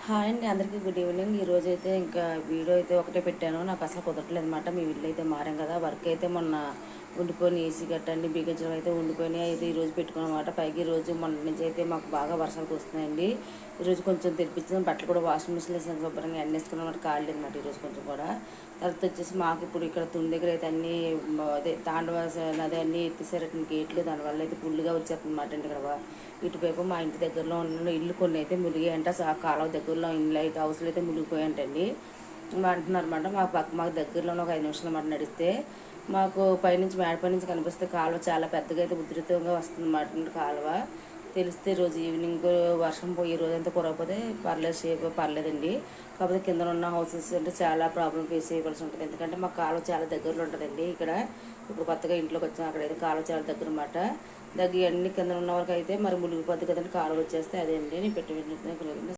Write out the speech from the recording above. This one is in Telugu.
హాయ్ అండి, అందరికీ గుడ్ ఈవినింగ్. ఈరోజైతే ఇంకా వీడియో అయితే ఒకటే పెట్టాను. నాకు అసలు కుదరట్లేదు అనమాట. మీ ఇల్లు అయితే మారాం కదా, వర్క్ అయితే మొన్న ఉండిపోయిన ఏసీ కట్టండి బిగించడం అయితే ఉండిపోయినాయి. అయితే ఈరోజు పెట్టుకున్నమాట. పైకి ఈరోజు మొన్న నుంచి అయితే మాకు బాగా వర్షాలు వస్తున్నాయండి. ఈరోజు కొంచెం తెప్పించిన బట్టలు కూడా వాషింగ్ మిషన్లో వేసిన శుభ్రంగా ఎండేసుకున్నమాట. కాళ్ళు అనమాట ఈరోజు కొంచెం కూడా. తర్వాత వచ్చేసి మాకు ఇప్పుడు ఇక్కడ తుని దగ్గర అయితే అన్నీ అదే తాండవ నది అన్నీ ఎత్తేసారట గేట్లు. దానివల్ల అయితే ఫుల్గా వచ్చేస్తుంది అనమాట అండి. ఇక్కడ ఇటువైపు మా ఇంటి దగ్గరలో ఉన్న ఇల్లు కొన్ని అయితే మునిగాయంట. ఆ కాలువ దగ్గరలో ఇల్లు అయితే హౌస్లు అయితే మునిగిపోయాయంటండి అంటున్నారు అనమాట. మాకు దగ్గరలో ఒక 5 నిమిషాలు అన్నమాట నడిస్తే మాకు పైనుంచి మేడపై నుంచి కనిపిస్తే కాలువ చాలా పెద్దగా అయితే ఉధృతంగా వస్తుంది అన్నమాట. కాలువ తెలిస్తే రోజు ఈవినింగ్ వర్షం పోయి రోజంతా కురవకపోతే పర్లేదండి. కాకపోతే కింద ఉన్న హౌసెస్ అంటే చాలా ప్రాబ్లం ఫేస్ చేయవలసి ఉంటుంది. ఎందుకంటే మా కాలువ చాలా దగ్గరలో ఉంటుందండి. ఇక్కడ ఇప్పుడు కొత్తగా ఇంట్లోకి వచ్చాం, అక్కడైతే కాలువ చాలా దగ్గర అన్నమాట. దగ్గర అన్ని కింద ఉన్న వరకు అయితే మరి మునిగిపోద్ది కదండి, కాలువ వచ్చేస్తే. అదే అండి నేను పెట్టి